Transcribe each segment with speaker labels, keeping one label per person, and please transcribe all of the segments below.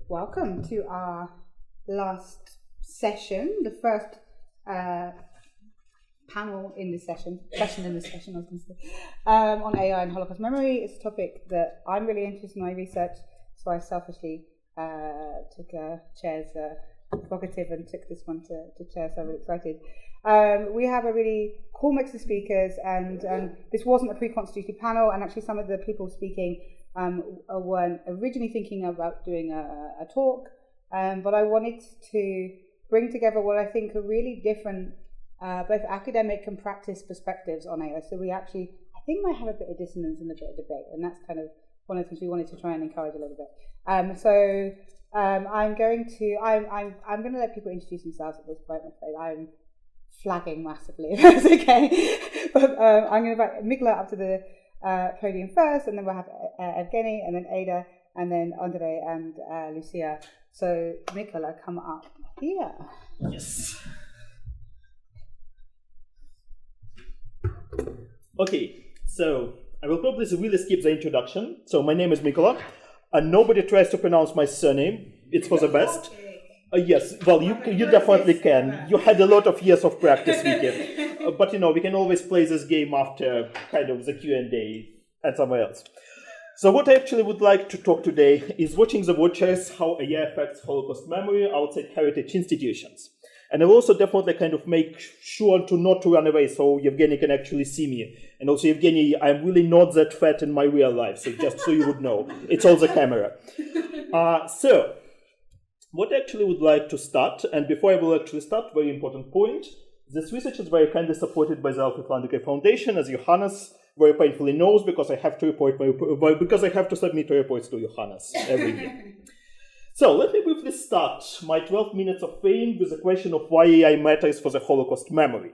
Speaker 1: Welcome to our last session, the first panel in this session I was going to say, on AI and Holocaust memory. It's a topic that I'm really interested in my research, so I selfishly took chair's prerogative and took this one to chair, so I'm really excited. We have a really cool mix of speakers, and this wasn't a pre-constituted panel, and actually some of the people speaking weren't originally thinking about doing a talk, but I wanted to bring together what I think are really different both academic and practice perspectives on AI. So we actually, I think, might have a bit of dissonance and a bit of debate, and that's kind of one of the things we wanted to try and encourage a little bit. I'm going to let people introduce themselves at this point. I'm afraid I'm flagging massively, if that's okay. But I'm going to invite Mykola up to the podium first, and then we'll have Evgeny, and then Ada, and then Andrés and Lucija. So Mykola, come up here.
Speaker 2: Yes. Okay, so I will probably really skip the introduction. So my name is Mykola, and nobody tries to pronounce my surname. It's for the best. Yes, well, you definitely can. You had a lot of years of practice with it. But, we can always play this game after kind of the Q&A and somewhere else. So what I actually would like to talk today is watching the watchers, how AI affects Holocaust memory outside heritage institutions. And I will also definitely kind of make sure not to run away so Evgeny can actually see me. And also, Evgeny, I'm really not that fat in my real life, so just so you would know. It's all the camera. So, what I actually would like to start, and before I will actually start, very important point, this research is very kindly supported by the Alfred Landry Foundation, as Johannes very painfully knows, because I have to submit reports to Johannes every year. So let me briefly start my 12 minutes of fame with the question of why AI matters for the Holocaust memory.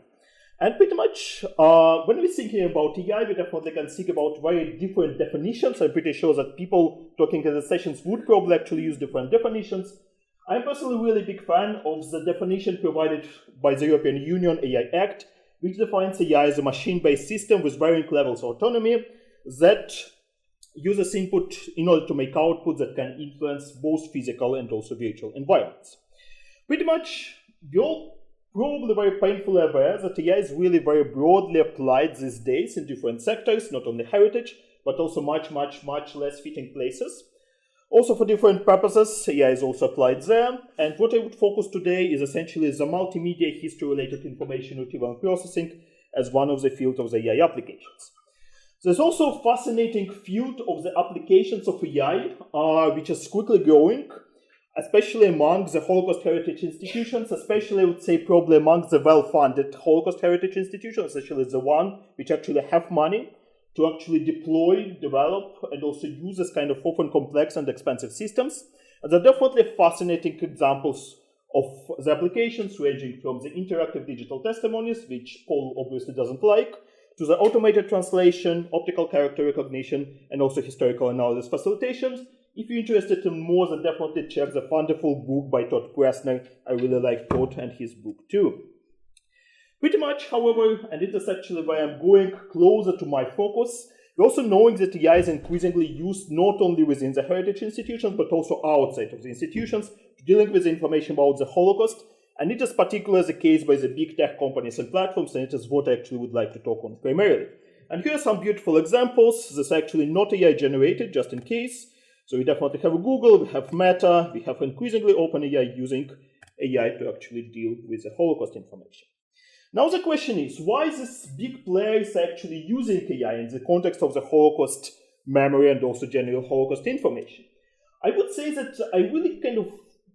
Speaker 2: And pretty much, when we're thinking about AI, we definitely can think about very different definitions. I'm pretty sure that people talking in the sessions would probably actually use different definitions. I'm personally really big fan of the definition provided by the European Union AI Act, which defines AI as a machine-based system with varying levels of autonomy that uses input in order to make output that can influence both physical and also virtual environments. Pretty much, you're probably very painfully aware that AI is really very broadly applied these days in different sectors, not only heritage, but also much less fitting places. Also for different purposes, AI is also applied there. And what I would focus today is essentially the multimedia history-related information retrieval and processing as one of the fields of the AI applications. There's also a fascinating field of the applications of AI, which is quickly growing, especially among the Holocaust heritage institutions, especially I would say probably among the well-funded Holocaust heritage institutions, especially the one which actually have money to actually deploy, develop, and also use this kind of often complex and expensive systems. And there are definitely fascinating examples of the applications ranging from the interactive digital testimonies, which Paul obviously doesn't like, to the automated translation, optical character recognition, and also historical analysis facilitations. If you're interested in more, then definitely check the wonderful book by Todd Krasner. I really like Todd and his book too. Pretty much, however, and it is actually where I'm going closer to my focus, we're also knowing that AI is increasingly used not only within the heritage institutions, but also outside of the institutions, dealing with information about the Holocaust. And it is particularly the case by the big tech companies and platforms, and it is what I actually would like to talk on primarily. And here are some beautiful examples. This is actually not AI generated, just in case. So we definitely have Google, we have Meta, we have increasingly OpenAI using AI to actually deal with the Holocaust information. Now the question is, why these big players are actually using AI in the context of the Holocaust memory and also general Holocaust information? I would say that I really kind of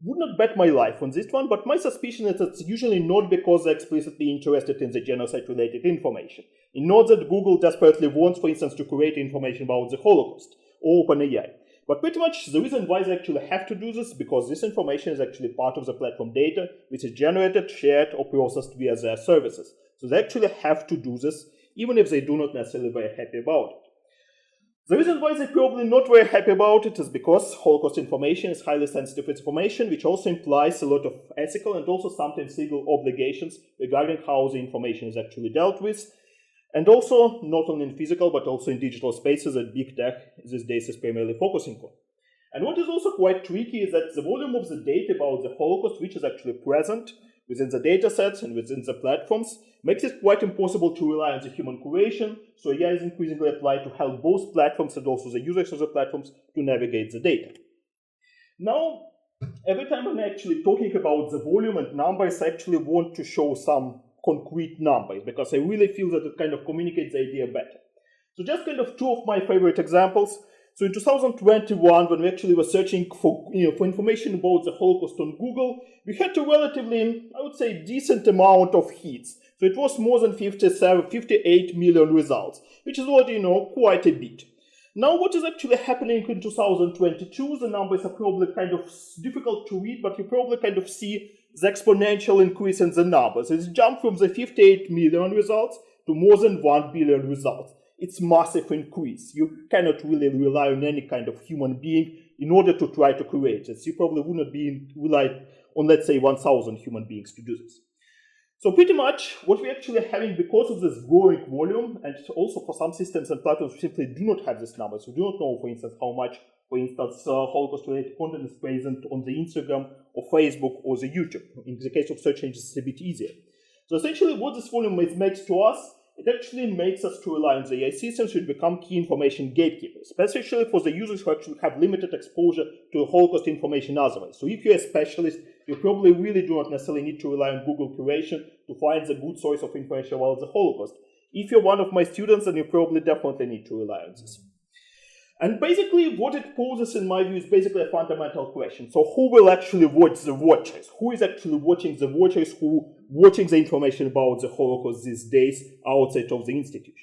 Speaker 2: would not bet my life on this one, but my suspicion is that it's usually not because they're explicitly interested in the genocide-related information. In not that Google desperately wants, for instance, to create information about the Holocaust or OpenAI. But pretty much the reason why they actually have to do this is because this information is actually part of the platform data, which is generated, shared, or processed via their services. So they actually have to do this, even if they do not necessarily very happy about it. The reason why they're probably not very happy about it is because Holocaust information is highly sensitive information, which also implies a lot of ethical and also sometimes legal obligations regarding how the information is actually dealt with. And also, not only in physical, but also in digital spaces that big tech these days is primarily focusing on. And what is also quite tricky is that the volume of the data about the Holocaust, which is actually present within the data sets and within the platforms, makes it quite impossible to rely on the human curation. So AI is increasingly applied to help both platforms and also the users of the platforms to navigate the data. Now, every time I'm actually talking about the volume and numbers, I actually want to show some concrete numbers because I really feel that it kind of communicates the idea better. So just kind of two of my favorite examples. So in 2021, when we actually were searching for information about the Holocaust on Google, we had a relatively, I would say, decent amount of hits. So it was more than 58 million results, which is already, quite a bit. Now, what is actually happening in 2022, the numbers are probably kind of difficult to read, but you probably kind of see the exponential increase in the numbers. It's jumped from the 58 million results to more than 1 billion results. It's massive increase. You cannot really rely on any kind of human being in order to try to create this. You probably would not be relied on, let's say, 1,000 human beings to do this. So pretty much what we're actually having because of this growing volume, and also for some systems and platforms, we simply do not have these numbers. We do not know, for instance, how much, for instance, Holocaust-related content is present on the Instagram or Facebook or the YouTube. In the case of search engines, it's a bit easier. So essentially what this volume makes to us, it actually makes us to rely on the AI systems which become key information gatekeepers, especially for the users who actually have limited exposure to Holocaust information otherwise. So if you're a specialist, you probably really do not necessarily need to rely on Google curation to find the good source of information about the Holocaust. If you're one of my students, then you probably definitely need to rely on this. And basically what it poses in my view is basically a fundamental question. So who will actually watch the watchers? Who is actually watching the watchers who watching the information about the Holocaust these days outside of the institutions?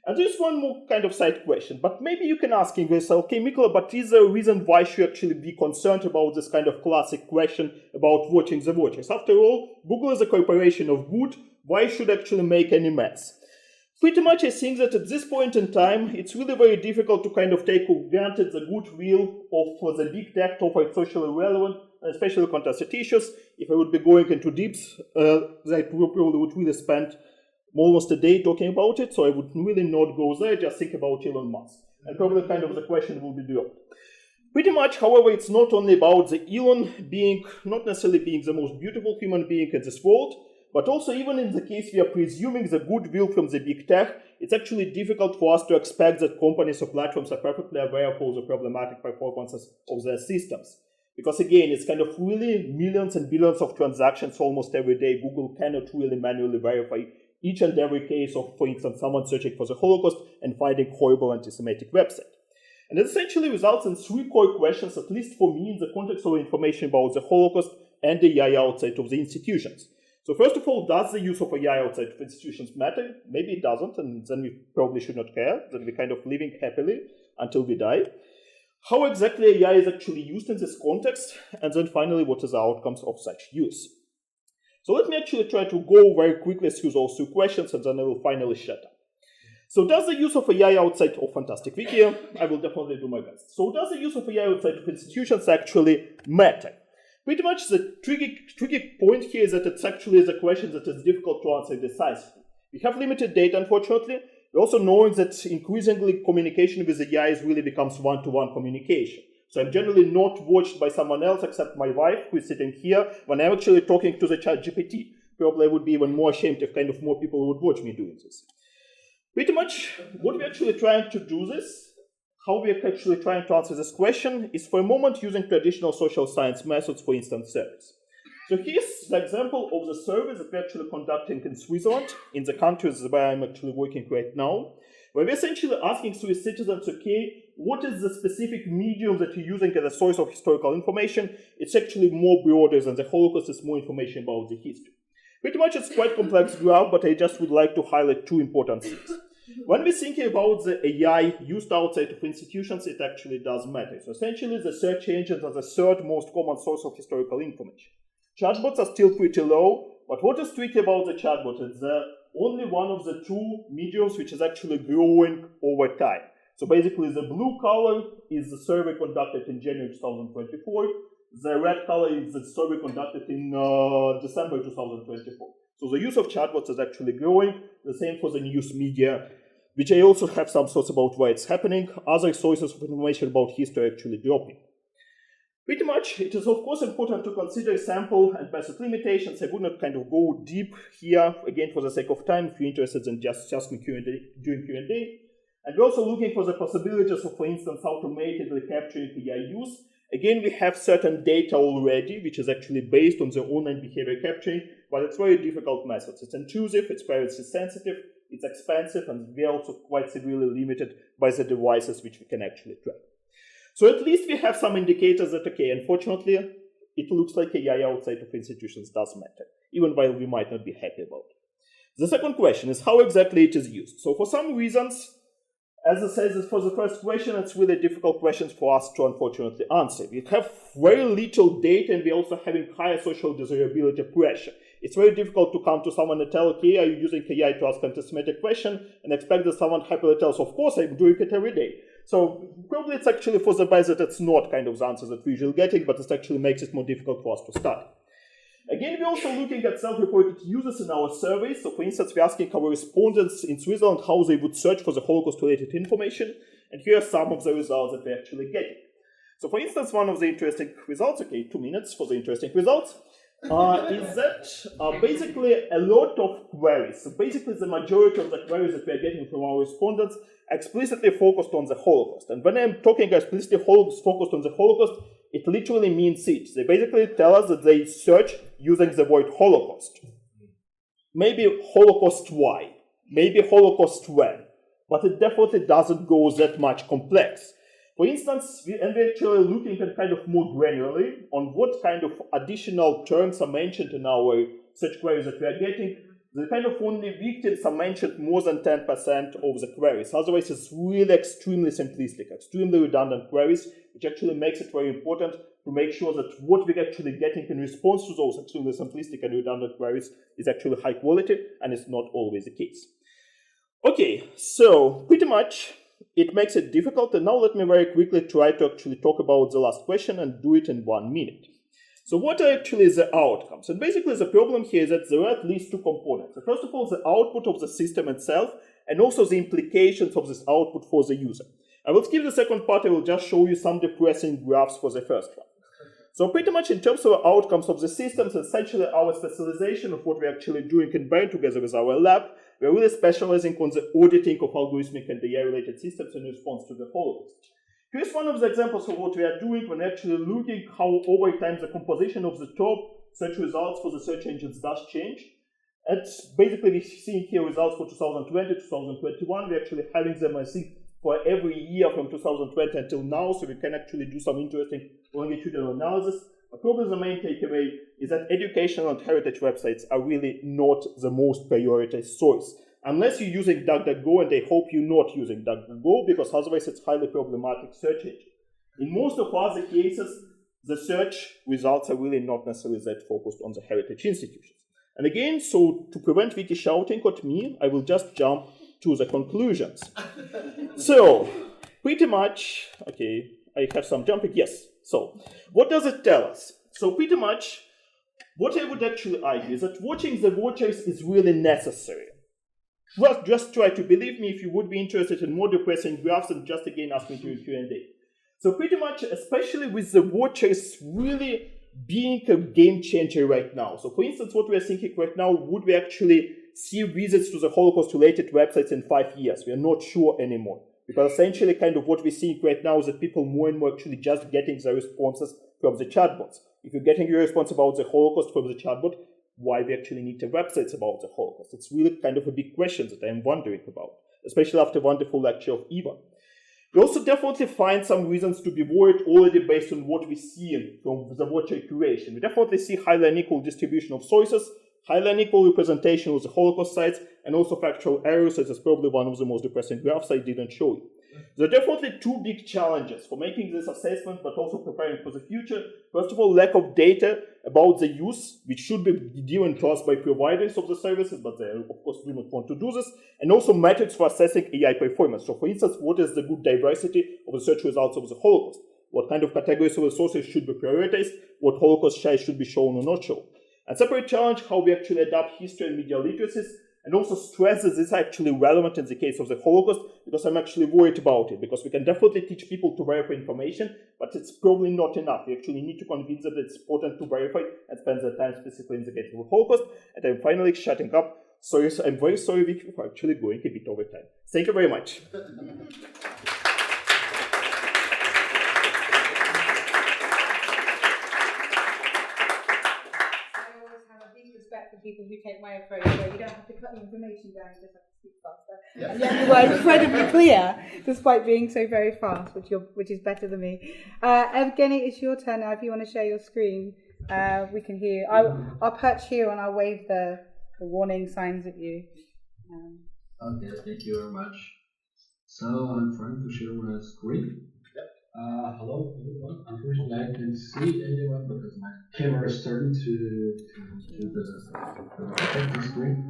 Speaker 2: And there's one more kind of side question, but maybe you can ask yourself, okay, Mykola, but is there a reason why should you actually be concerned about this kind of classic question about watching the watchers? After all, Google is a corporation of good. Why should actually make any mess? Pretty much I think that at this point in time, it's really very difficult to kind of take for granted the goodwill of the big tech to offer socially relevant, and especially contested issues. If I would be going into deeps, that we probably would really spend almost a day talking about it, so I would really not go there, just think about Elon Musk. And probably kind of the question will be developed. Pretty much, however, it's not only about the Elon being, not necessarily being the most beautiful human being in this world, but also even in the case we are presuming the goodwill from the big tech, it's actually difficult for us to expect that companies or platforms are perfectly aware of all the problematic performances of their systems. Because again, it's kind of really millions and billions of transactions almost every day. Google cannot really manually verify each and every case of, for instance, someone searching for the Holocaust and finding horrible anti-Semitic website. And it essentially results in three core questions, at least for me, in the context of information about the Holocaust and the AI outside of the institutions. So first of all, does the use of AI outside of institutions matter? Maybe it doesn't, and then we probably should not care, then we're kind of living happily until we die. How exactly AI is actually used in this context? And then finally, what is the outcomes of such use? So let me actually try to go very quickly through those two questions, and then I will finally shut up. So does the use of AI outside of fantastic video? I will definitely do my best. So does the use of AI outside of institutions actually matter? Pretty much the tricky point here is that it's actually a question that is difficult to answer decisively. We have limited data, unfortunately. We're also knowing that increasingly communication with AI really becomes one-to-one communication. So I'm generally not watched by someone else except my wife, who is sitting here, when I'm actually talking to the ChatGPT. Probably I would be even more ashamed if kind of more people would watch me doing this. Pretty much what we're actually trying to do this, how we're actually trying to answer this question is for a moment using traditional social science methods, for instance, surveys. So here's the example of the survey that we're actually conducting in Switzerland, in the countries where I'm actually working right now, where we're essentially asking Swiss citizens, okay, what is the specific medium that you're using as a source of historical information? It's actually more broader than the Holocaust, it's more information about the history. Pretty much it's quite complex graph, but I just would like to highlight two important things. When we're thinking about the AI used outside of institutions, it actually does matter. So essentially, the search engines are the third most common source of historical information. Chatbots are still pretty low, but what is tricky about the chatbot is only one of the two mediums which is actually growing over time. So basically, the blue color is the survey conducted in January 2024. The red color is the survey conducted in December 2024. So the use of chatbots is actually growing. The same for the news media, which I also have some thoughts about why it's happening. Other sources of information about history are actually dropping. Pretty much, it is of course important to consider sample and method limitations. I would not kind of go deep here, again for the sake of time. If you're interested, then just ask me during Q&A. And we're also looking for the possibilities of, for instance, automatedly capturing AI use. Again, we have certain data already, which is actually based on the online behavior capturing, but it's very difficult methods. It's intrusive, it's privacy sensitive, it's expensive, and we're also quite severely limited by the devices which we can actually track. So at least we have some indicators that, okay, unfortunately, it looks like AI outside of institutions does matter, even while we might not be happy about it. The second question is how exactly it is used. So for some reasons, as I said, for the first question, it's really difficult questions for us to unfortunately answer. We have very little data, and we're also having higher social desirability pressure. It's very difficult to come to someone and tell, okay, are you using AI to ask anti-Semitic question, and expect that someone happily tells, of course, I'm doing it every day. So probably it's actually for the best that it's not kind of the answer that we're usually getting, but it actually makes it more difficult for us to study. Again, we're also looking at self-reported users in our surveys. So for instance, we're asking our respondents in Switzerland how they would search for the Holocaust-related information. And here are some of the results that we're actually getting. So for instance, one of the interesting results, okay, 2 minutes for the interesting results, is that basically a lot of queries, so basically the majority of the queries that we are getting from our respondents explicitly focused on the Holocaust. And when I'm talking explicitly focused on the Holocaust, it literally means it. They basically tell us that they search using the word Holocaust. Maybe Holocaust why, maybe Holocaust when, but it definitely doesn't go that much complex. For instance, we're actually looking at kind of more granularly on what kind of additional terms are mentioned in our search queries that we are getting. The kind of only victims are mentioned more than 10% of the queries. Otherwise, it's really extremely simplistic, extremely redundant queries, which actually makes it very important to make sure that what we're actually getting in response to those extremely simplistic and redundant queries is actually high quality, and it's not always the case. Okay, so pretty much it makes it difficult, and now let me very quickly try to actually talk about the last question and do it in 1 minute. So what are actually the outcomes? And basically the problem here is that there are at least 2 components. So first of all, the output of the system itself, and also the implications of this output for the user. I will skip the second part, I will just show you some depressing graphs for the first one. So pretty much in terms of outcomes of the systems, essentially our specialization of what we're actually doing in Bern together with our lab, we're really specializing on the auditing of algorithmic and AI-related systems in response to the Holocaust. Here's one of the examples of what we are doing when actually looking how over time the composition of the top search results for the search engines does change. And basically we're seeing here results for 2020, 2021. We're actually having them, I think, for every year from 2020 until now, so we can actually do some interesting longitudinal analysis. But probably the main takeaway is that educational and heritage websites are really not the most prioritized source. Unless you're using DuckDuckGo, and I hope you're not using DuckDuckGo, because otherwise it's highly problematic search engine. In most of other cases, the search results are really not necessarily that focused on the heritage institutions. And again, so to prevent Vicky shouting at me, I will just jump to the conclusions. So, pretty much, okay, I have some jumping, yes. So, what does it tell us? So pretty much, what I would actually argue is that watching the watchers is really necessary. Just try to believe me if you would be interested in more depressing graphs, and just again ask me during Q&A. So pretty much, especially with the watchers really being a game changer right now. So for instance, what we are thinking right now, would we actually see visits to the Holocaust-related websites in 5 years? We are not sure anymore. Because essentially kind of what we're seeing right now is that people more and more actually just getting the responses from the chatbots. If you're getting your response about the Holocaust from the chatbot, why we actually need websites about the Holocaust? It's really kind of a big question that I'm wondering about, especially after a wonderful lecture of Ivan. We also definitely find some reasons to be worried already based on what we see from the watcher curation. We definitely see highly unequal distribution of sources, highly unequal representation of the Holocaust sites, and also factual errors, that is probably one of the most depressing graphs I didn't show you. There are definitely 2 big challenges for making this assessment, but also preparing for the future. First of all, lack of data about the use, which should be given to us by providers of the services, but they, of course, do not want to do this. And also metrics for assessing AI performance. So, for instance, what is the good diversity of the search results of the Holocaust? What kind of categories of resources should be prioritized? What Holocaust shares should be shown or not shown? And separate challenge, how we actually adapt history and media literacies. and also stresses is actually relevant in the case of the Holocaust, because I'm actually worried about it, because we can definitely teach people to verify information, but it's probably not enough. You actually need to convince them that it's important to verify and spend the time specifically in the case of the Holocaust. And I'm finally shutting up. Sorry, I'm very sorry, Vicky, for actually going a bit over time. Thank you very much.
Speaker 1: Respect for people who take my approach, where you don't have to cut the information down, you just have to speak faster. Yeah. And yet you are incredibly clear, despite being so very fast, which is better than me. Evgeny, it's your turn now. If you want to share your screen, we can hear you. I'll perch here and I'll wave the warning signs at you.
Speaker 3: Okay, thank you very much. So I'm trying to share my screen. Hello everyone. Unfortunately, I can't see anyone because my camera is turned to the screen.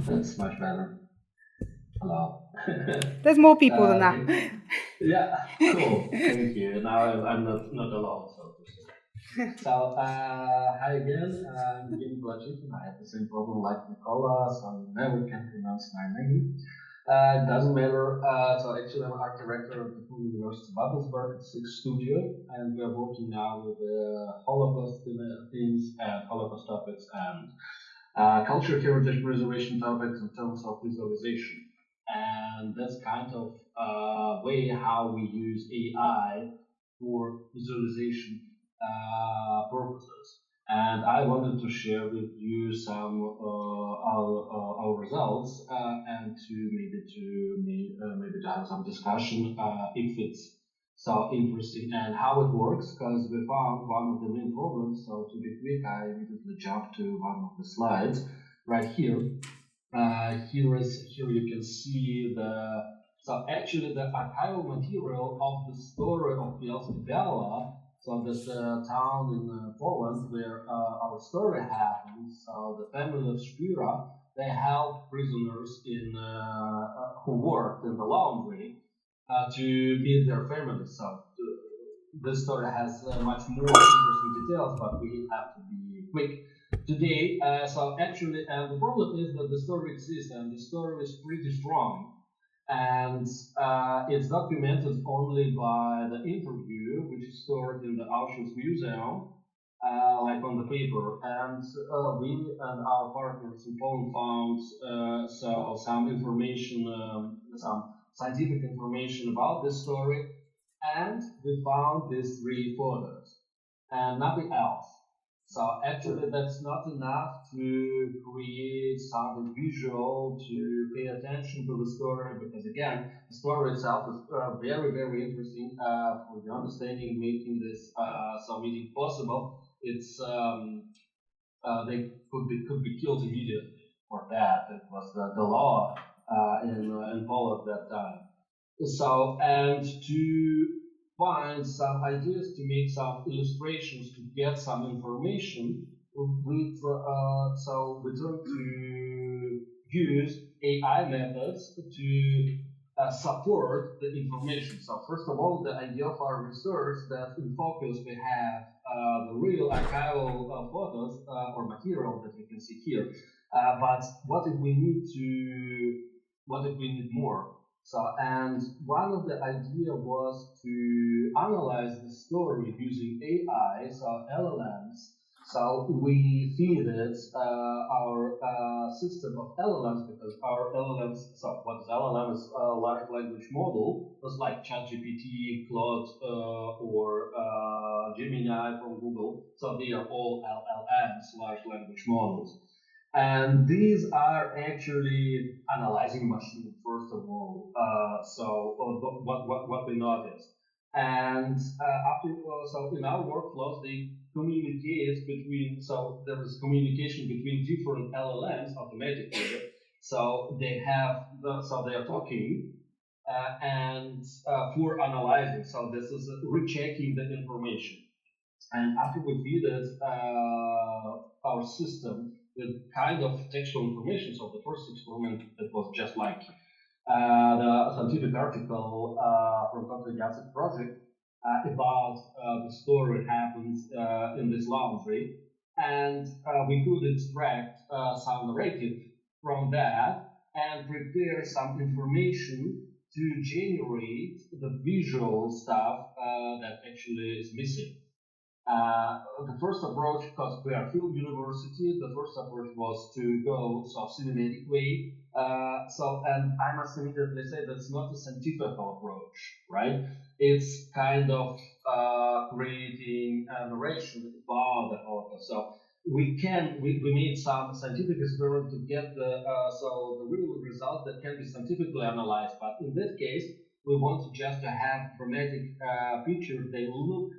Speaker 3: That's much better. Hello.
Speaker 1: There's more people than that.
Speaker 3: Yeah, cool. Thank you. Now I'm not alone, so to say. So hi again. I'm Evgeny Kalachikhin. I have the same problem like Mykola, so I never can pronounce my name. Doesn't matter. So actually, I'm art director of the Universität Babelsberg at Six Studio, and we are working now with Holocaust themes and Holocaust topics and culture heritage preservation topics in terms of visualization. And that's kind of way how we use AI for visualization purposes. And I wanted to share with you some our results and maybe to have some discussion if it's so interesting and how it works, because we found one of the main problems. So to be quick, I immediately jump to one of the slides right here. Here you can see actually the archival material of the story of Bielska. So that's the town in Poland where our story happens. So the family of Spira, they help prisoners who worked in the laundry to meet their families. So this story has much more interesting details, but we have to be quick today. So actually, the problem is that the story exists, and the story is pretty strong. And it's documented only by the interview, which is stored in the Auschwitz Museum, like on the paper. And we and our partners in Poland found some information, some scientific information about this story, and we found these 3 photos and nothing else. So actually, that's not enough to create something visual to pay attention to the story, because again, the story itself is very, very interesting for the understanding, making this meeting possible. It's they could be killed immediately for that. It was the law in Poland at that time. So, and to find some ideas, to make some illustrations, to get some information, we try to use AI methods to support the information. So first of all, the idea of our research that in focus we have the real archival photos or material that you can see here. But what if we need more? So, and one of the idea was to analyze the story using AI, so LLMs. So we feed it our system of LLMs, because our LLMs, so what is LLM is a large language model, just like ChatGPT, Claude, or Gemini from Google. So they are all LLMs, large language models. And these are actually analyzing machines, first of all. What we noticed, and so in our workflows, they communicate between. So there is communication between different LLMs automatically. So they are talking and for analyzing. So this is rechecking the information. And after we feed it our system with kind of textual information, so the first experiment, it was just like the scientific article from KONRAD project about the story happens in this laundry, and we could extract some narrative from that and prepare some information to generate the visual stuff that actually is missing. The first approach, because we are film university, the first approach was to go cinematic way. And I must immediately say that's not a scientific approach, right? It's kind of creating a narration about the Holocaust. So we made some scientific experiment to get the real result that can be scientifically analyzed. But in that case, we want to just to have dramatic pictures. They look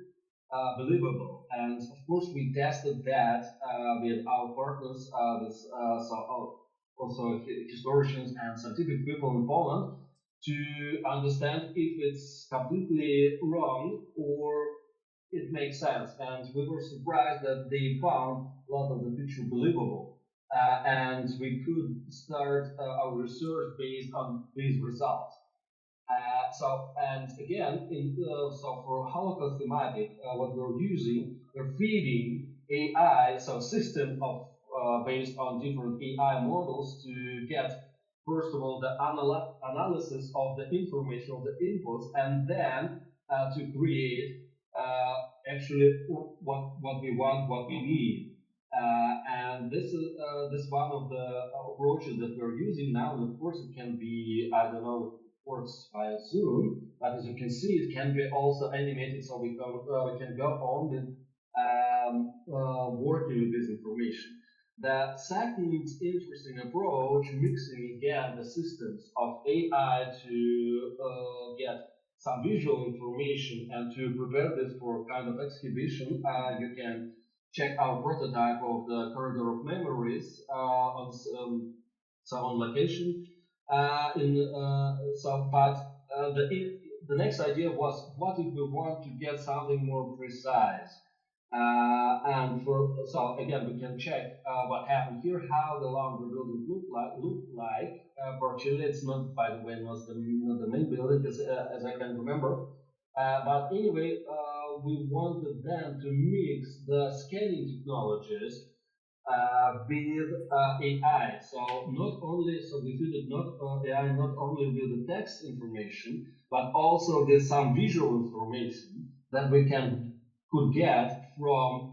Speaker 3: believable. And of course, we tested that with our partners, also historians and scientific people in Poland, to understand if it's completely wrong or it makes sense. And we were surprised that they found a lot of the picture believable. And we could start our research based on these results. And again, for Holocaust thematic, what we're using, we're feeding AI, system of based on different AI models to get first of all the analysis of the information of the inputs, and then to create actually what we want, what we need. And this is one of the approaches that we're using now. And of course, it can be, I don't know, works via Zoom, but as you can see, it can be also animated, so we can go on with working with this information. The second interesting approach, mixing again the systems of AI to get some visual information and to prepare this for kind of exhibition. You can check our prototype of the corridor of memories on location. The next idea was, what if we want to get something more precise? Again, we can check what happened here, how the longer building looked like. Fortunately, it's not, by the way, not the main building, as I can remember. But anyway, we wanted then to mix the scanning technologies with AI. We fed not AI not only with the text information, but also with some visual information that we could get from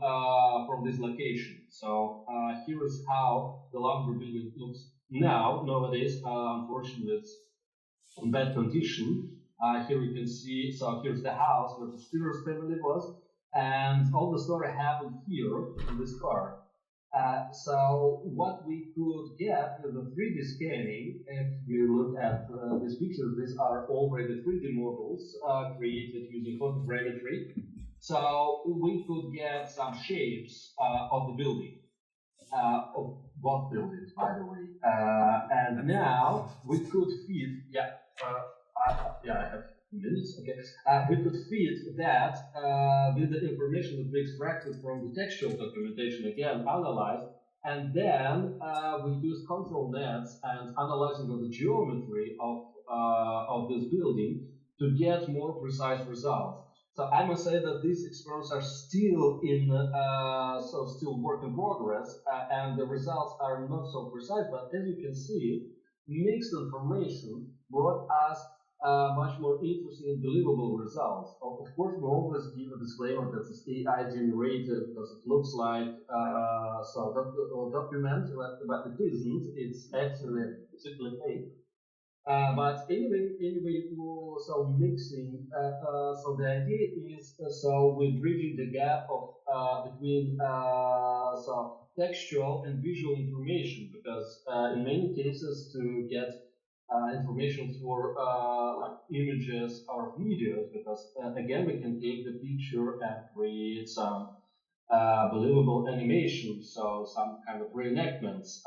Speaker 3: this location. So here is how the lumber building looks nowadays. Unfortunately, it's in bad condition. Here you can see. So here's the house where the Spears family was, and all the story happened here in this car. So what we could get with the 3D scanning, if you look at these pictures, these are already 3D models created using photogrammetry. So we could get some shapes of the building, of both buildings, by the way. And now we could feed, I have minutes, okay. We could feed that with the information that we extracted from the textual documentation, again, analyzed, and then we use control nets and analyzing of the geometry of this building to get more precise results. So I must say that these experiments are still still work in progress, and the results are not so precise. But as you can see, mixed information brought us much more interesting and believable results. Of course, we always give a disclaimer that it's AI generated because it looks like document, but it isn't. It's actually fake. But anyway, so mixing. So the idea is we're bridging the gap of between textual and visual information, because in many cases to get information for like images or videos, because again we can take the picture and create some believable animation, so some kind of reenactments.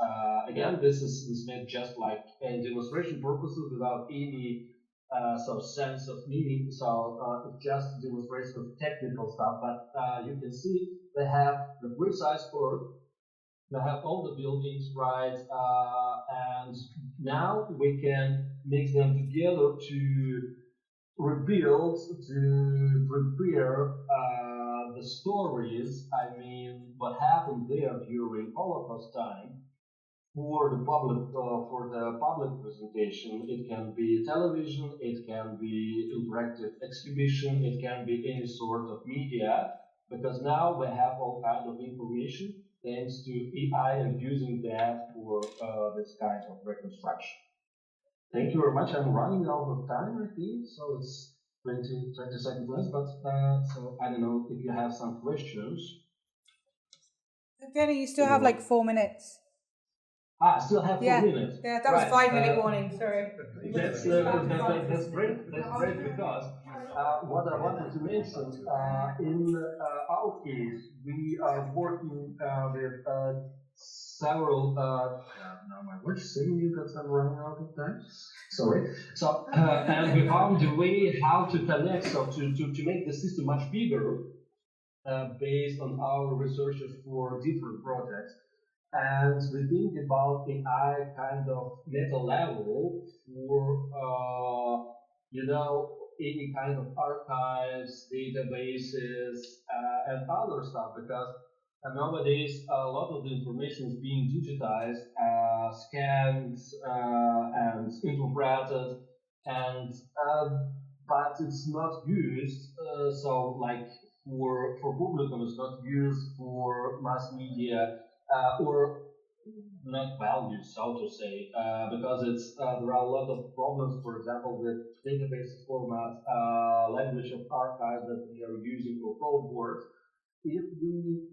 Speaker 3: Again, this is made just like in demonstration purposes without any sense of meaning. It's just demonstration of technical stuff. But you can see they have the precise work. They have all the buildings right, and now we can mix them together to rebuild, to prepare the stories. I mean, what happened there during Holocaust time, for the public presentation. It can be television, it can be interactive exhibition, it can be any sort of media, because now we have all kind of information thanks to AI and using that for this kind of reconstruction. Thank you very much. I'm running out of time, I think, so it's 20 seconds left, but so I don't know if you have some questions.
Speaker 1: Evgeny, you still have like 4 minutes.
Speaker 3: I still have 4 minutes.
Speaker 1: Yeah, that was 5-minute warning, sorry.
Speaker 3: That's great. That's great because what I wanted to mention in our case, we are working with several. Now my watch is saying me that I'm running out of time. Sorry. So and we found a way how to connect, so to make the system much bigger based on our researches for different projects. And we think about AI kind of meta level for, any kind of archives, databases, and other stuff, because nowadays a lot of the information is being digitized, scanned, and interpreted, and but it's not used, so like for publicum, it's not used for mass media, or not valued, so to say, because it's there are a lot of problems, for example, with database format, language of archives that we are using for code work. If we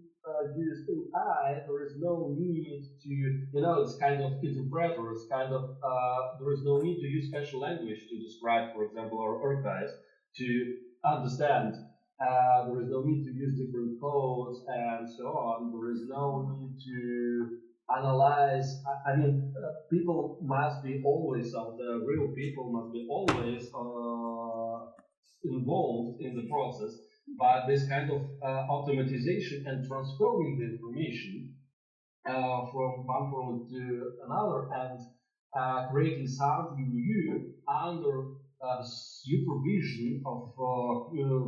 Speaker 3: use AI, there is no need to, it's kind of interpreter, it's kind of, there is no need to use special language to describe, for example, our archives, to understand. There is no need to use different codes and so on. There is no need to analyze. People must be always, the real people must be always involved in the process. But this kind of automatization and transforming the information from one format to another, and creating something new under supervision of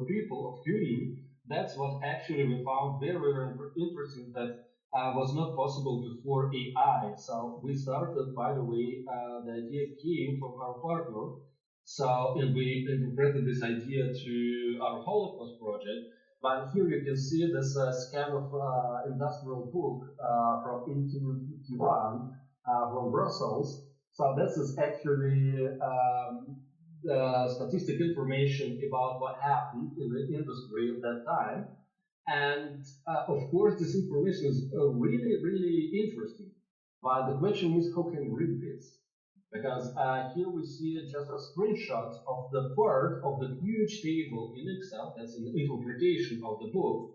Speaker 3: people, of human, that's what actually we found very, very interesting, that was not possible before AI. So we started, by the way, the idea came from our partner. So, and we interpreted this idea to our Holocaust project. But here you can see this scan of industrial book from 1851 from Brussels. So this is actually statistic information about what happened in the industry at that time. And of course, this information is really, really interesting. But the question is, how can we read this? Because here we see just a screenshot of the part of the huge table in Excel. That's an interpretation of the book.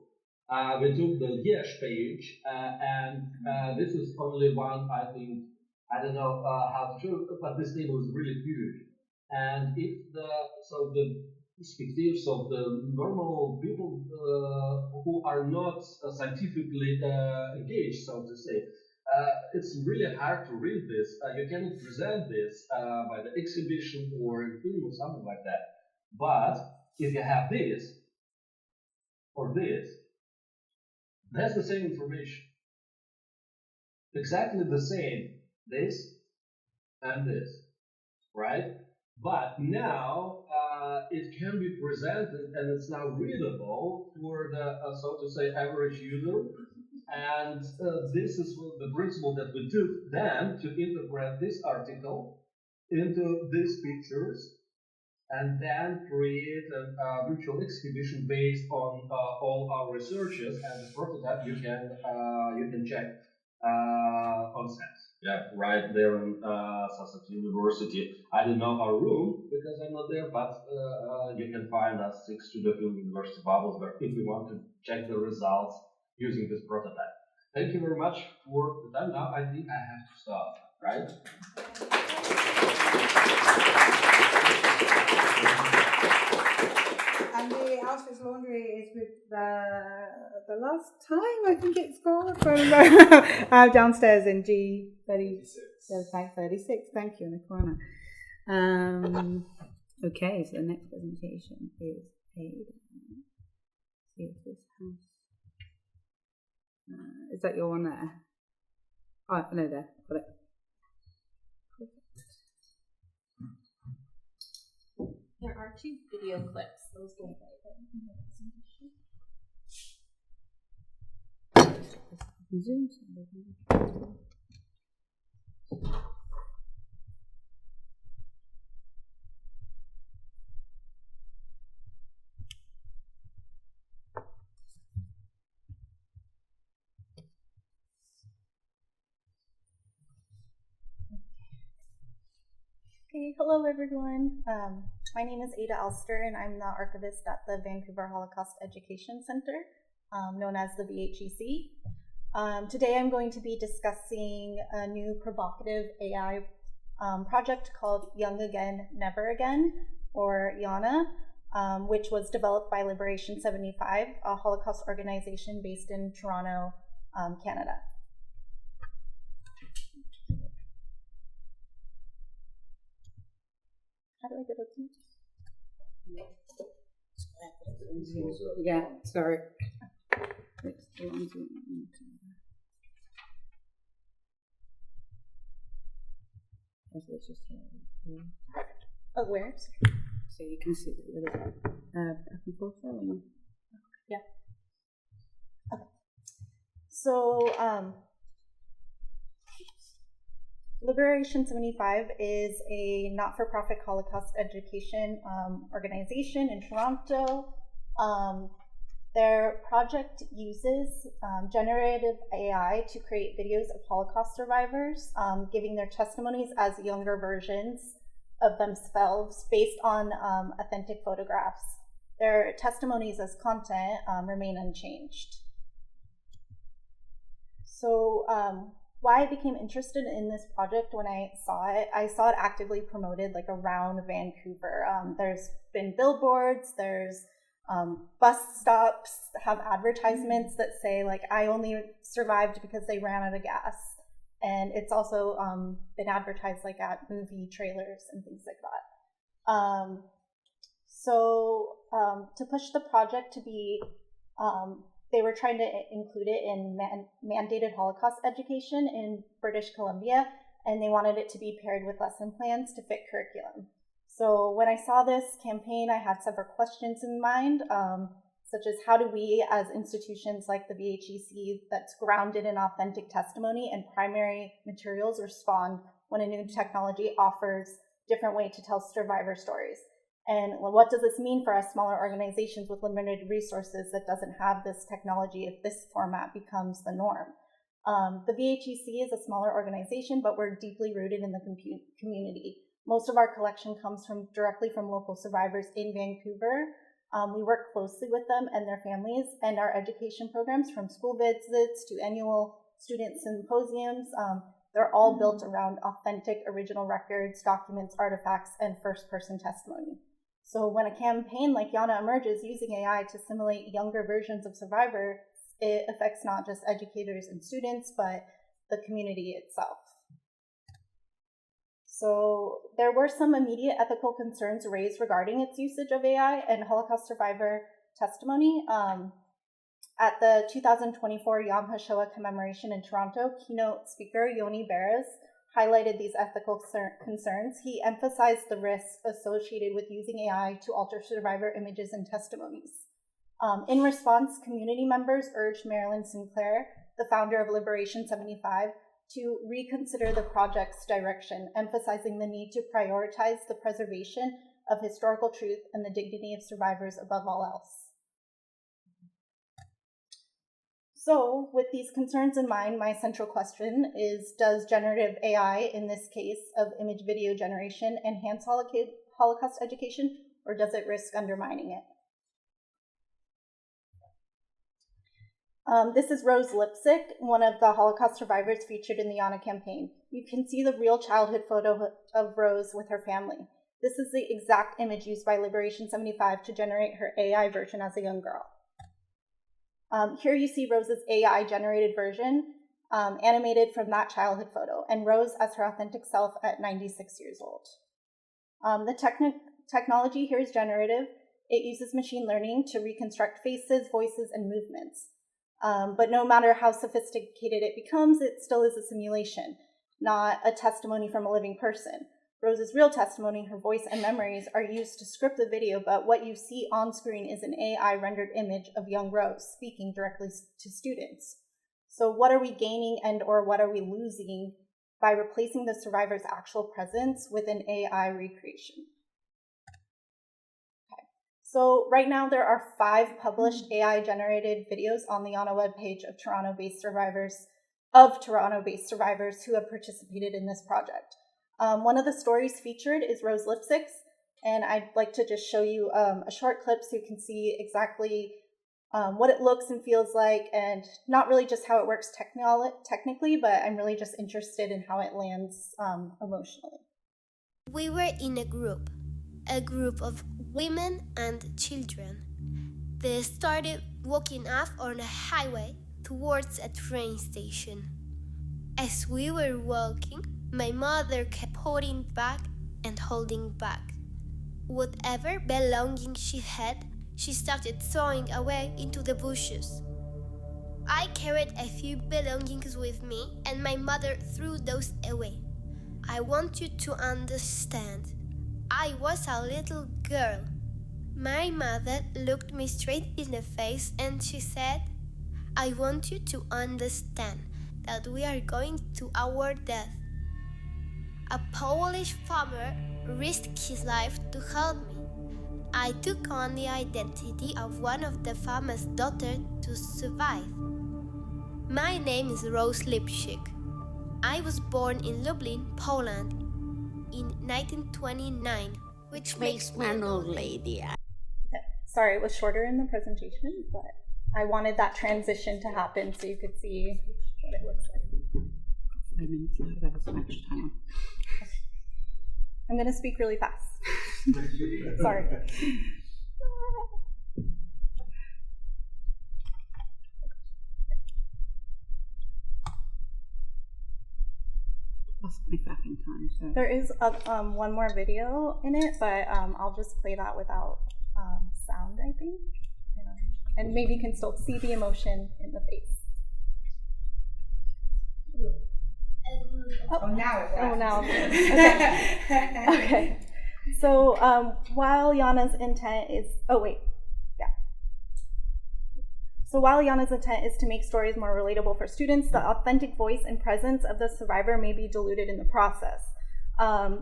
Speaker 3: We took the Yes page, and this is only one, I think, I don't know how to show, but this table is really huge. And if the perspectives of the normal people who are not scientifically engaged, so to say, it's really hard to read this. You cannot present this by the exhibition or in film or something like that. But if you have this or this, that's the same information. Exactly the same. This and this, right? But now it can be presented and it's now readable for the, so to say, average user. And this is the principle that we took then to interpret this article into these pictures, and then create a virtual exhibition based on all our researches. And the prototype you can check on Sense. Yeah, right there in Sussex University. I don't know our room because I'm not there, but you can find us 6 to the University Babelsberg if you want to check the results using this prototype. Thank you very much for the time. Now I think I have to stop, right?
Speaker 1: And the Auschwitz laundry is with the last time, I think it's called, from downstairs in G36. Thank you, in the corner. Okay, so the next presentation is see if this has. Is that your one there? Oh, no, there. Got it.
Speaker 4: There are 2 video clips. Those will play.
Speaker 1: Zoom.
Speaker 4: Okay, hello everyone. My name is Ada Alster, and I'm the archivist at the Vancouver Holocaust Education Center, known as the VHEC. Today I'm going to be discussing a new provocative AI project called Young Again, Never Again, or YANA, which was developed by Liberation 75, a Holocaust organization based in Toronto, Canada. How do I go to Teams?
Speaker 1: Yeah, sorry.
Speaker 4: Oh, where?
Speaker 1: So you can see the little back and forth there.
Speaker 4: Yeah. Okay. So, Liberation 75 is a not-for-profit Holocaust education organization in Toronto. Their project uses generative AI to create videos of Holocaust survivors, giving their testimonies as younger versions of themselves based on authentic photographs. Their testimonies as content remain unchanged. So why I became interested in this project when I saw it actively promoted like around Vancouver. There's been billboards, there's bus stops have advertisements that say like, I only survived because they ran out of gas. And it's also been advertised like at movie trailers and things like that. So to push the project to be, they were trying to include it in mandated Holocaust education in British Columbia, and they wanted it to be paired with lesson plans to fit curriculum. So when I saw this campaign, I had several questions in mind, such as how do we as institutions like the VHEC that's grounded in authentic testimony and primary materials respond when a new technology offers different way to tell survivor stories? And what does this mean for us smaller organizations with limited resources that doesn't have this technology if this format becomes the norm? The VHEC is a smaller organization, but we're deeply rooted in the community. Most of our collection comes directly from local survivors in Vancouver. We work closely with them and their families, and our education programs, from school visits to annual student symposiums, they're all built around authentic original records, documents, artifacts, and first-person testimony. So when a campaign like YANA emerges using AI to simulate younger versions of survivors, it affects not just educators and students, but the community itself. So there were some immediate ethical concerns raised regarding its usage of AI and Holocaust survivor testimony. At the 2024 Yom HaShoah commemoration in Toronto, keynote speaker Yoni Beres highlighted these ethical concerns. He emphasized the risks associated with using AI to alter survivor images and testimonies. In response, community members urged Marilyn Sinclair, the founder of Liberation 75, to reconsider the project's direction, emphasizing the need to prioritize the preservation of historical truth and the dignity of survivors above all else. So, with these concerns in mind, my central question is, does generative AI, in this case of image video generation, enhance Holocaust education, or does it risk undermining it? This is Rose Lipsick, one of the Holocaust survivors featured in the YANA campaign. You can see the real childhood photo of Rose with her family. This is the exact image used by Liberation 75 to generate her AI version as a young girl. Here you see Rose's AI-generated version, animated from that childhood photo, and Rose as her authentic self at 96 years old. The technology here is generative. It uses machine learning to reconstruct faces, voices, and movements. But no matter how sophisticated it becomes, it still is a simulation, not a testimony from a living person. Rose's real testimony, her voice and memories, are used to script the video, but what you see on screen is an AI-rendered image of young Rose speaking directly to students. So what are we gaining and or what are we losing by replacing the survivor's actual presence with an AI recreation? Okay. So right now there are 5 published AI-generated videos on the Yana webpage of Toronto-based survivors who have participated in this project. One of the stories featured is Rose Lipsticks, and I'd like to just show you a short clip so you can see exactly what it looks and feels like, and not really just how it works technically, but I'm really just interested in how it lands emotionally.
Speaker 5: We were in a group of women and children. They started walking up on a highway towards a train station. As we were walking, my mother kept holding back and holding back. Whatever belongings she had, she started throwing away into the bushes. I carried a few belongings with me, and my mother threw those away. I want you to understand. I was a little girl. My mother looked me straight in the face and she said, I want you to understand that we are going to our death. A Polish farmer risked his life to help me. I took on the identity of one of the farmer's daughters to survive. My name is Rose Lipsticks. I was born in Lublin, Poland in 1929, which makes me an old lady.
Speaker 4: Sorry, it was shorter in the presentation, but I wanted that transition to happen so you could see what it looks like.
Speaker 1: 5 minutes left, that was some extra time.
Speaker 4: I'm going to speak really fast. Sorry.
Speaker 1: Lost my fucking time. So
Speaker 4: There is one more video in it, but I'll just play that without sound, I think. And maybe you can still see the emotion in the face.
Speaker 1: Oh, now it works.
Speaker 4: Oh, now. Okay. Okay. So while Yana's intent is, So while Yana's intent is to make stories more relatable for students, the authentic voice and presence of the survivor may be diluted in the process.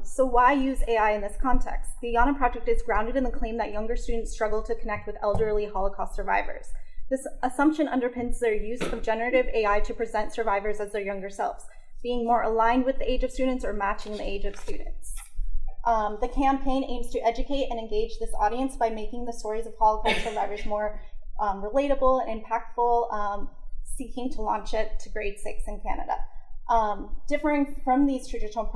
Speaker 4: So why use AI in this context? The Yana project is grounded in the claim that younger students struggle to connect with elderly Holocaust survivors. This assumption underpins their use of generative AI to present survivors as their younger selves, being more aligned with the age of students or matching the age of students. The campaign aims to educate and engage this audience by making the stories of Holocaust survivors more relatable and impactful, seeking to launch it to grade 6 in Canada. Differing from these traditional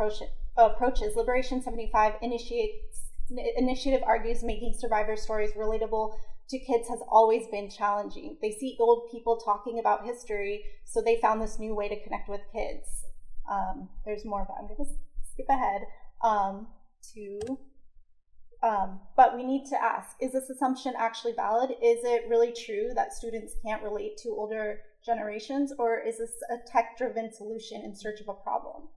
Speaker 4: approaches, Liberation 75 initiative argues making survivor stories relatable to kids has always been challenging. They see old people talking about history, so they found this new way to connect with kids. There's more, but I'm going to skip ahead but we need to ask, is this assumption actually valid? Is it really true that students can't relate to older generations, or is this a tech-driven solution in search of a problem?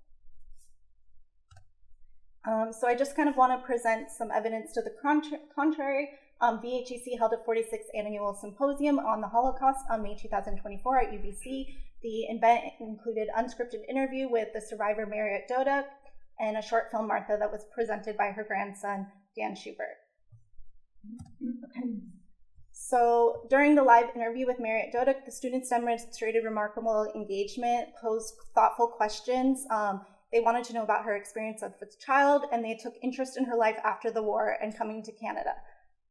Speaker 4: So I just kind of want to present some evidence to the contrary. VHEC held a 46th annual symposium on the Holocaust on May 2024 at UBC. The event included unscripted interview with the survivor Marriott Dodek and a short film, Martha, that was presented by her grandson, Dan Schubert. Okay. So during the live interview with Marriott Dodek, the students demonstrated remarkable engagement, posed thoughtful questions. They wanted to know about her experience as a child, and they took interest in her life after the war and coming to Canada.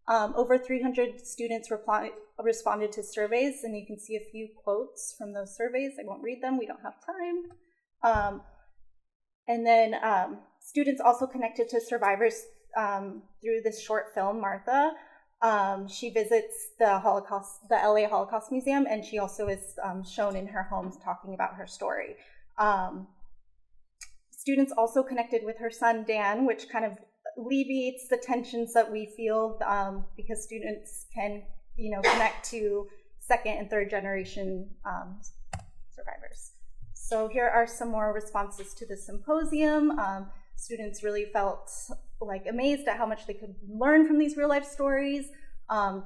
Speaker 4: Over 300 students responded to surveys, and you can see a few quotes from those surveys. I won't read them, we don't have time. And then students also connected to survivors through this short film, Martha. She visits the LA Holocaust Museum, and she also is shown in her home talking about her story. Students also connected with her son, Dan, which kind of alleviates the tensions that we feel because students can, connect to second and third generation survivors. So here are some more responses to the symposium. Students really felt like amazed at how much they could learn from these real life stories.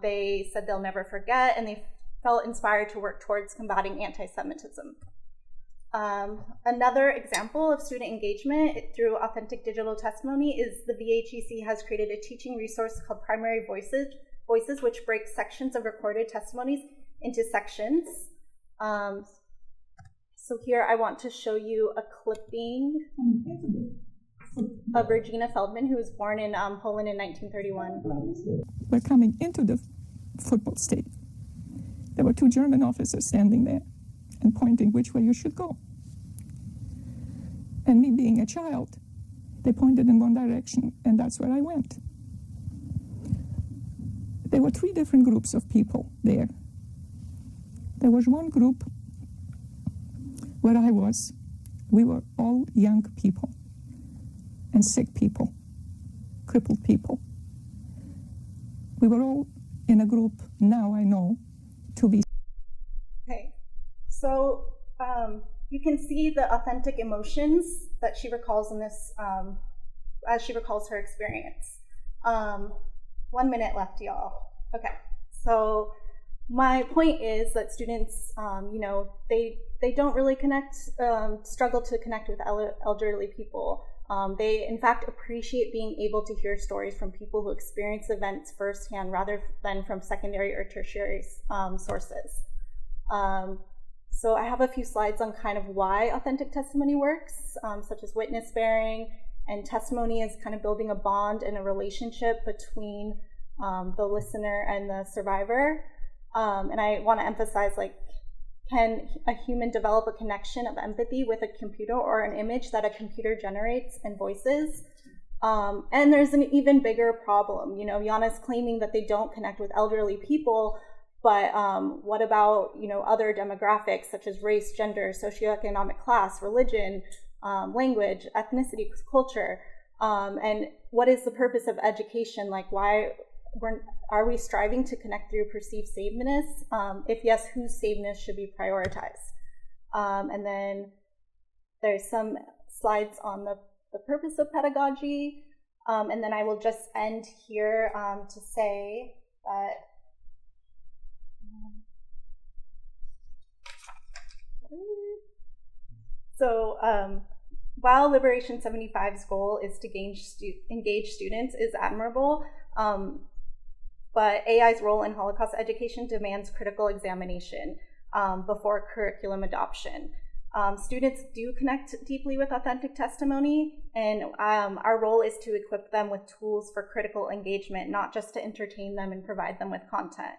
Speaker 4: They said they'll never forget, and they felt inspired to work towards combating anti-Semitism. Another example of student engagement through authentic digital testimony is the VHEC has created a teaching resource called Primary Voices, which breaks sections of recorded testimonies into sections. So here I want to show you a clipping of Regina Feldman, who was born in Poland in 1931.
Speaker 6: We're coming into the football stadium. There were two German officers standing there and pointing which way you should go. And me being a child, they pointed in one direction, and that's where I went. There were three different groups of people there. There was one group where I was. We were all young people and sick people, crippled people. We were all in a group, now I know, to be.
Speaker 4: Okay, so you can see the authentic emotions that she recalls in this, as she recalls her experience. 1 minute left, y'all. Okay, so my point is that students, they don't really struggle to connect with elderly people. They, in fact, appreciate being able to hear stories from people who experience events firsthand rather than from secondary or tertiary sources. So I have a few slides on kind of why authentic testimony works, such as witness bearing, and testimony is kind of building a bond and a relationship between the listener and the survivor. And I want to emphasize, can a human develop a connection of empathy with a computer or an image that a computer generates and voices? And there's an even bigger problem. Jana's claiming that they don't connect with elderly people, but what about, other demographics such as race, gender, socioeconomic class, religion, language, ethnicity, culture? And what is the purpose of education? Why are we striving to connect through perceived sameness? If yes, whose sameness should be prioritized? And then there's some slides on the purpose of pedagogy. And then I will just end here to say that while Liberation 75's goal is to engage students is admirable, but AI's role in Holocaust education demands critical examination before curriculum adoption. Students do connect deeply with authentic testimony, and our role is to equip them with tools for critical engagement, not just to entertain them and provide them with content.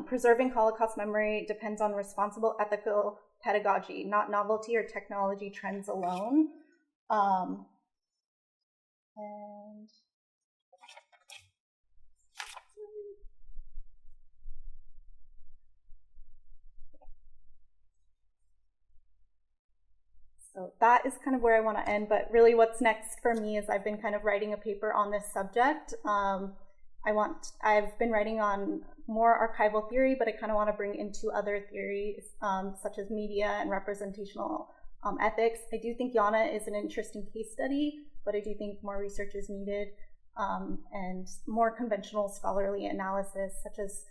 Speaker 4: Preserving Holocaust memory depends on responsible ethical pedagogy, not novelty or technology trends alone. So that is kind of where I want to end, but really what's next for me is I've been kind of writing a paper on this subject. I've been writing on more archival theory, but I kind of want to bring into other theories such as media and representational ethics. I do think Jana is an interesting case study, but I do think more research is needed and more conventional scholarly analysis such as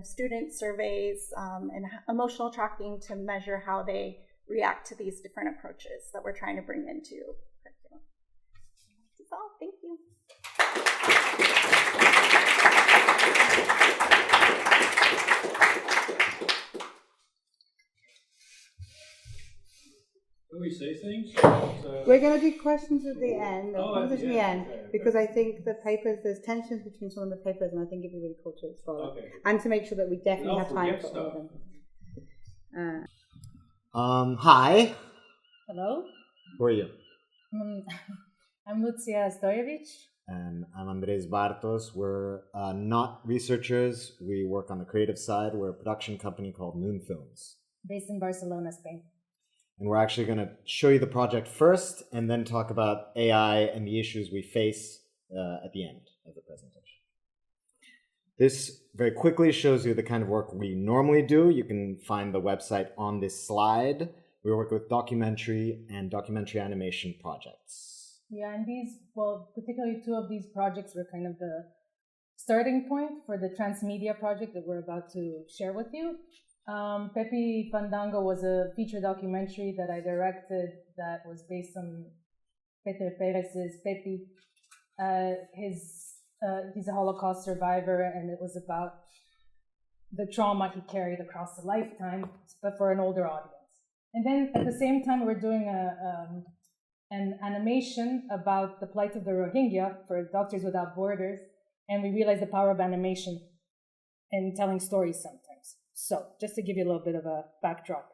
Speaker 4: student surveys and emotional tracking to measure how they react to these different approaches that we're trying to bring into curriculum. That's all. Thank you.
Speaker 7: Can we say things?
Speaker 1: We're going to do questions at the end,
Speaker 7: at the end. Okay.
Speaker 1: Because I think the papers, there's tensions between some of the papers, and I think it'd be really cool to explore it. And to make sure that we definitely have time for all of them.
Speaker 8: Hi.
Speaker 9: Hello.
Speaker 8: Who are you?
Speaker 9: I'm Lucija Stojević.
Speaker 8: And I'm Andrés Bartos. We're not researchers. We work on the creative side. We're a production company called Noon Films.
Speaker 9: Based in Barcelona, Spain.
Speaker 8: And we're actually going to show you the project first and then talk about AI and the issues we face at the end of the presentation. This very quickly shows you the kind of work we normally do. You can find the website on this slide. We work with documentary and documentary animation projects.
Speaker 9: Yeah, and particularly two of these projects were kind of the starting point for the transmedia project that we're about to share with you. Pepe Fandango was a feature documentary that I directed that was based on Peter Perez's Pepe. He's a Holocaust survivor, and it was about the trauma he carried across a lifetime, but for an older audience. And then at the same time, we're doing an animation about the plight of the Rohingya for Doctors Without Borders, and we realized the power of animation in telling stories sometimes. So, just to give you a little bit of a backdrop.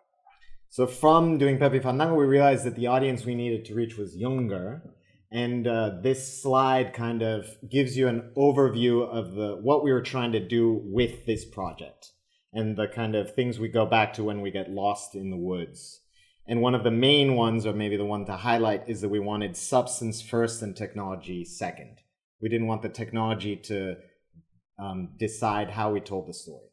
Speaker 8: So from doing Pepe Fandango, we realized that the audience we needed to reach was younger. And this slide kind of gives you an overview of what we were trying to do with this project and the kind of things we go back to when we get lost in the woods. And one of the main ones, or maybe the one to highlight, is that we wanted substance first and technology second. We didn't want the technology to decide how we told the story.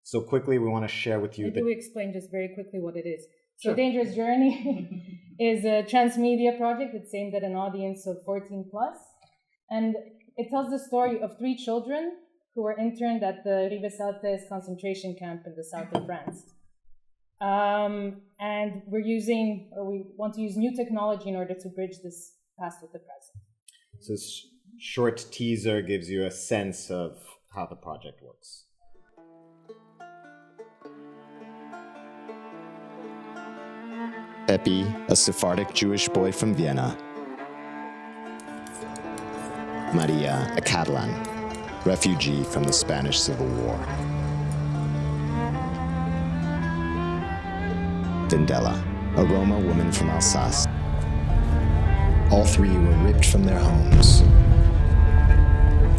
Speaker 8: So quickly, we want to share with you.
Speaker 9: Do we explain just very quickly what it is?
Speaker 8: Sure.
Speaker 9: So Dangerous Journey is a transmedia project. It's aimed at an audience of 14 plus. And it tells the story of 3 children who were interned at the Rivesaltes concentration camp in the south of France. And we want to use new technology in order to bridge this past with the present.
Speaker 8: So this short teaser gives you a sense of how the project works.
Speaker 10: Pepe, a Sephardic Jewish boy from Vienna. Maria, a Catalan, refugee from the Spanish Civil War. Vendela, a Roma woman from Alsace. All 3 were ripped from their homes.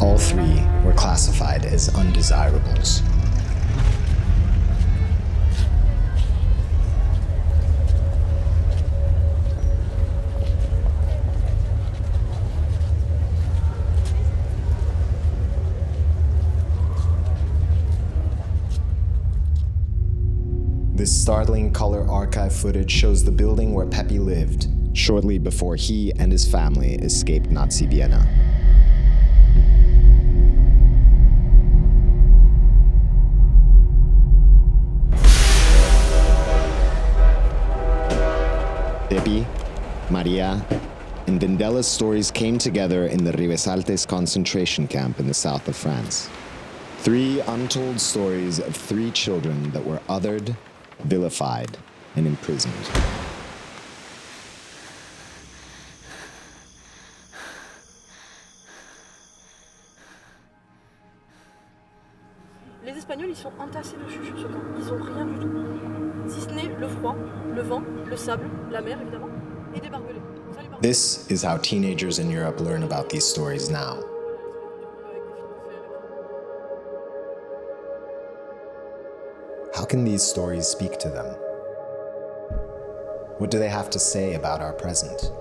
Speaker 10: All 3 were classified as undesirables. This startling color archive footage shows the building where Pepe lived shortly before he and his family escaped Nazi Vienna. Pepe, Maria, and Vendela's stories came together in the Rivesaltes concentration camp in the south of France. 3 untold stories of 3 children that were othered, vilified, and imprisoned.
Speaker 11: Les Espagnols, ils sont entassés dessus sur ce camp. Ils ont rien du tout. Si ce n'est le froid, le vent, le sable, la mer évidemment, et des barbelés.
Speaker 10: This is how teenagers in Europe learn about these stories now. How can these stories speak to them? What do they have to say about our present?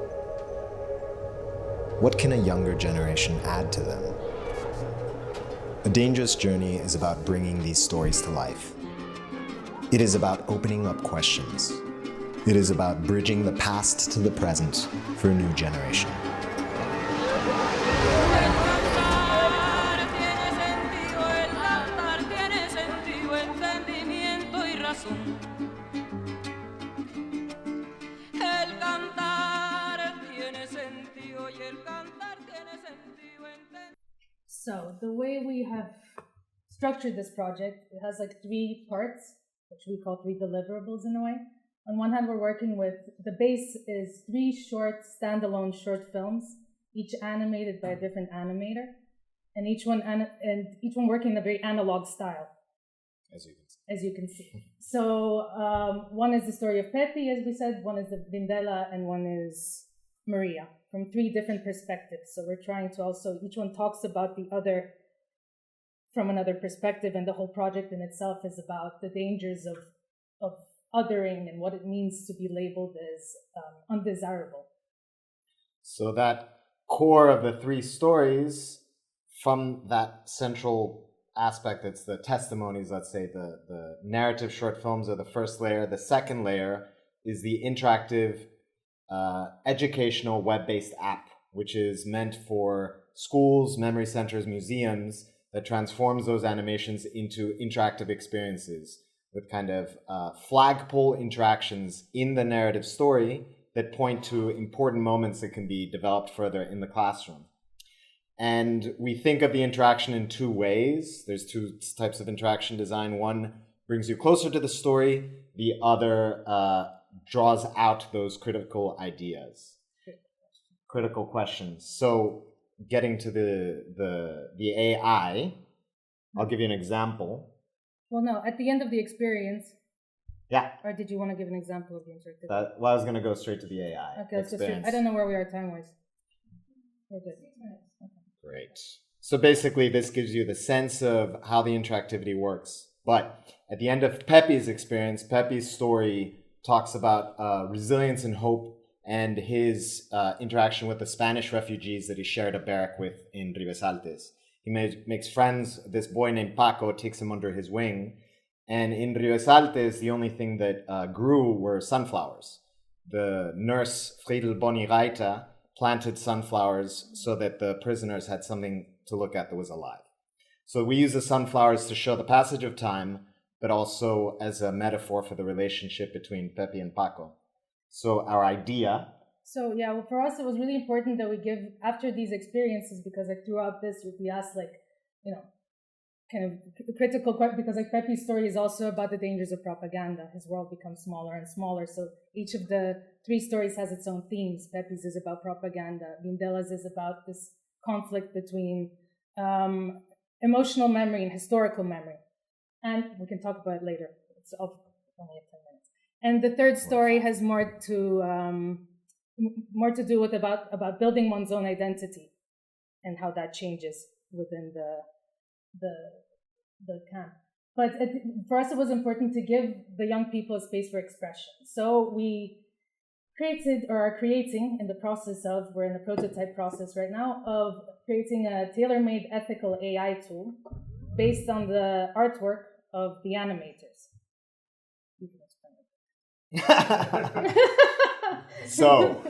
Speaker 10: What can a younger generation add to them? A Dangerous Journey is about bringing these stories to life. It is about opening up questions. It is about bridging the past to the present for a new generation.
Speaker 9: So the way we have structured this project, it has like 3 parts, which we call 3 deliverables in a way. On one hand, we're working with, the base is 3 short, standalone short films, each animated by a different animator, and each one working in a very analog style, as you can see. So one is the story of Pepe, as we said, one is the Vendela, and one is Maria, from 3 different perspectives. So we're trying to also, each one talks about the other from another perspective, and the whole project in itself is about the dangers of othering and what it means to be labeled as undesirable.
Speaker 8: So that core of the 3 stories from that central aspect, it's the testimonies, let's say, the narrative short films are the first layer. The second layer is the interactive educational web-based app, which is meant for schools, memory centers, museums, that transforms those animations into interactive experiences with kind of flagpole interactions in the narrative story that point to important moments that can be developed further in the classroom. And we think of the interaction in two ways. There's two types of interaction design. One brings you closer to the story. The other draws out those critical ideas, critical questions. So getting to the AI, I'll give you an example.
Speaker 9: Well, no, at the end of the experience.
Speaker 8: Yeah.
Speaker 9: Or did you want to give an example of the interactive?
Speaker 8: Well, I was going to go straight to the AI.
Speaker 9: Okay, let's go straight. I don't know where we are time-wise. We're good.
Speaker 8: Great. So basically, this gives you the sense of how the interactivity works. But at the end of Pepe's experience, Pepe's story talks about resilience and hope and his interaction with the Spanish refugees that he shared a barrack with in Ribesaltes. He makes friends. This boy named Paco takes him under his wing. And in Ribesaltes, the only thing that grew were sunflowers. The nurse, Friedel Boni Reiter, planted sunflowers so that the prisoners had something to look at that was alive. So we use the sunflowers to show the passage of time, but also as a metaphor for the relationship between Pepe and Paco. So our idea...
Speaker 9: So yeah, well, for us, it was really important that we give, after these experiences, because like throughout this, we asked like, you know, kind of critical questions, because like Pepe's story is also about the dangers of propaganda. His world becomes smaller and smaller. So each of the three stories has its own themes. Pepe's is about propaganda. Vindela's is about this conflict between emotional memory and historical memory. And we can talk about it later. It's only 10 minutes. And the third story has more to do with about building one's own identity and how that changes within the camp. But for us, it was important to give the young people a space for expression. So we created, or are creating in the process of, we're in the prototype process right now, of creating a tailor-made ethical AI tool based on the artwork of the animators.
Speaker 8: So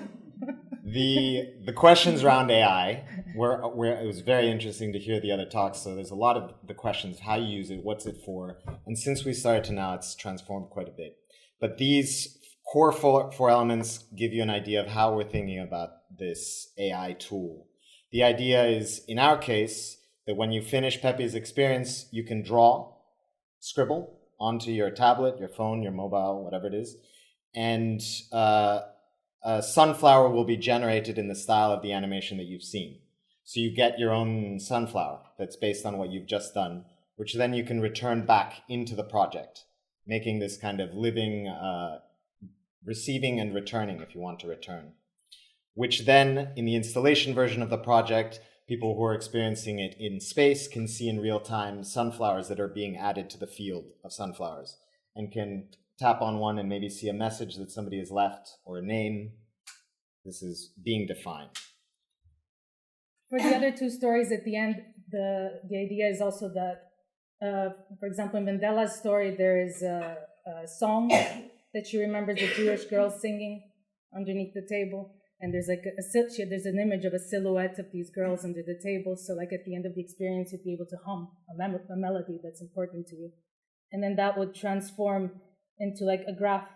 Speaker 8: the questions around AI it was very interesting to hear the other talks. So there's a lot of the questions: how you use it, what's it for, and since we started to now, it's transformed quite a bit. But these core four elements give you an idea of how we're thinking about this AI tool. The idea is, in our case, that when you finish Pepe's experience, you can scribble onto your tablet, your phone, your mobile, whatever it is, and a sunflower will be generated in the style of the animation that you've seen. So you get your own sunflower that's based on what you've just done, which then you can return back into the project, making this kind of living, receiving and returning if you want to return. Which then, in the installation version of the project, people who are experiencing it in space can see in real time sunflowers that are being added to the field of sunflowers, and can tap on one and maybe see a message that somebody has left or a name. This is being defined.
Speaker 9: For the other two stories at the end, the idea is also that, for example, in Mandela's story, there is a song that she remembers the Jewish girl singing underneath the table. And there's like there's an image of a silhouette of these girls under the table. So like at the end of the experience, you'd be able to hum a melody that's important to you. And then that would transform into like a graph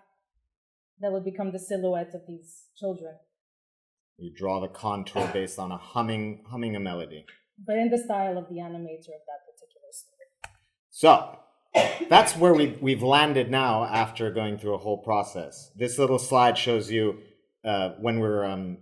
Speaker 9: that would become the silhouette of these children.
Speaker 8: You draw the contour based on humming a melody.
Speaker 9: But in the style of the animator of that particular story.
Speaker 8: So that's where we've landed now after going through a whole process. This little slide shows you when we're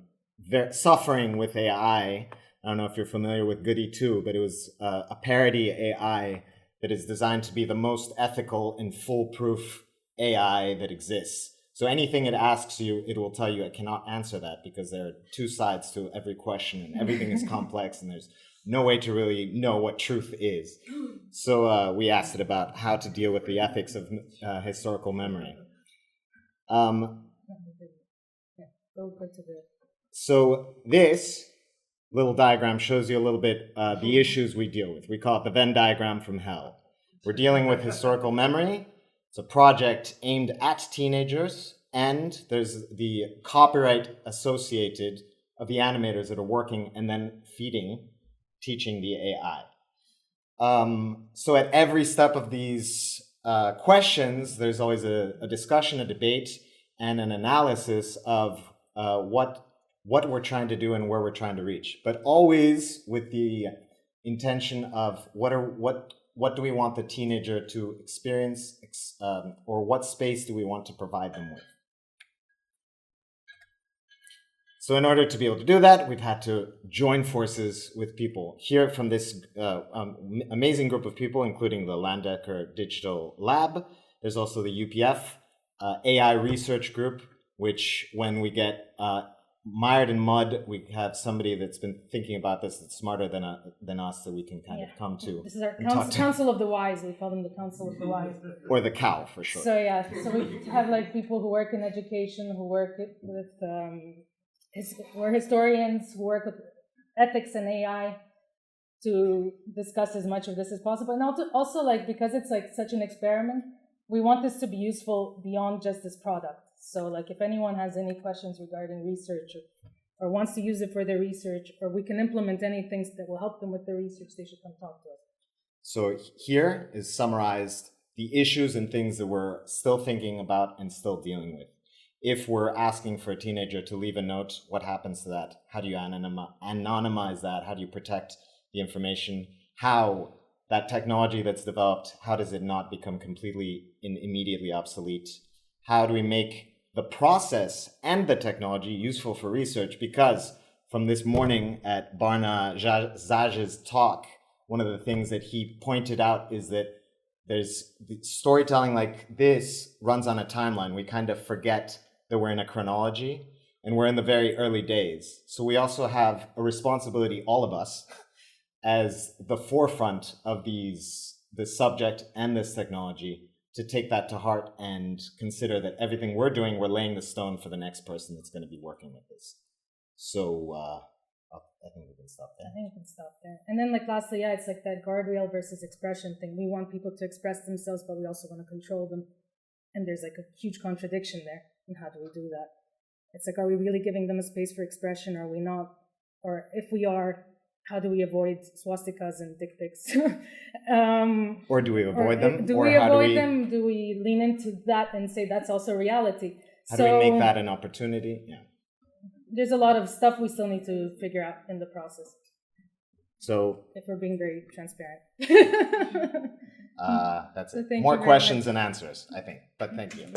Speaker 8: suffering with AI. I don't know if you're familiar with Goody 2, but it was a parody AI that is designed to be the most ethical and foolproof AI that exists. So anything it asks you, it will tell you it cannot answer that, because there are two sides to every question and everything is complex and there's no way to really know what truth is. So we asked it about how to deal with the ethics of historical memory. So this little diagram shows you a little bit the issues we deal with. We call it the Venn diagram from hell. We're dealing with historical memory. It's a project aimed at teenagers, and there's the copyright associated of the animators that are working and then teaching the AI. So at every step of these questions, there's always a discussion, a debate, and an analysis of what we're trying to do and where we're trying to reach, but always with the intention of what do we want the teenager to experience, or what space do we want to provide them with. So in order to be able to do that, we've had to join forces with people here from this amazing group of people, including the Landecker Digital Lab. There's also the UPF AI research group, which when we get mired in mud, we have somebody that's been thinking about this that's smarter than us, that we can kind of come to.
Speaker 9: This is our council of the wise. We call them the council of the wise.
Speaker 8: Or the cow, for sure.
Speaker 9: So yeah, so we have like people who work in education, who work with we're historians, who work with ethics and AI to discuss as much of this as possible. And also like, because it's like such an experiment, we want this to be useful beyond just this product. So like if anyone has any questions regarding research or wants to use it for their research, or we can implement any things that will help them with their research, they should come talk to us. So
Speaker 8: here is summarized the issues and things that we're still thinking about and still dealing with. If we're asking for a teenager to leave a note, what happens to that? How do you anonymize that? How do you protect the information? How that technology that's developed, how does it not become completely and immediately obsolete? How do we make the process and the technology useful for research? Because from this morning at Barna Zaj's talk, one of the things that he pointed out is that there's storytelling like this runs on a timeline. We kind of forget that we're in a chronology and we're in the very early days. So we also have a responsibility, all of us, as the forefront of this subject and this technology, to take that to heart and consider that everything we're doing, we're laying the stone for the next person that's going to be working with this. So I think we can stop there.
Speaker 9: I think we can stop there. And then like lastly, yeah, it's like that guardrail versus expression thing. We want people to express themselves, but we also want to control them. And there's like a huge contradiction there. And how do we do that? It's like, are we really giving them a space for expression? Are we not? Or if we are, how do we avoid swastikas and dick pics?
Speaker 8: Or do we avoid them?
Speaker 9: Do we avoid them? Do we lean into that and say that's also reality?
Speaker 8: How do we make that an opportunity? Yeah.
Speaker 9: There's a lot of stuff we still need to figure out in the process.
Speaker 8: So
Speaker 9: if we're being very transparent.
Speaker 8: That's it. More questions than answers, I think. But thank you.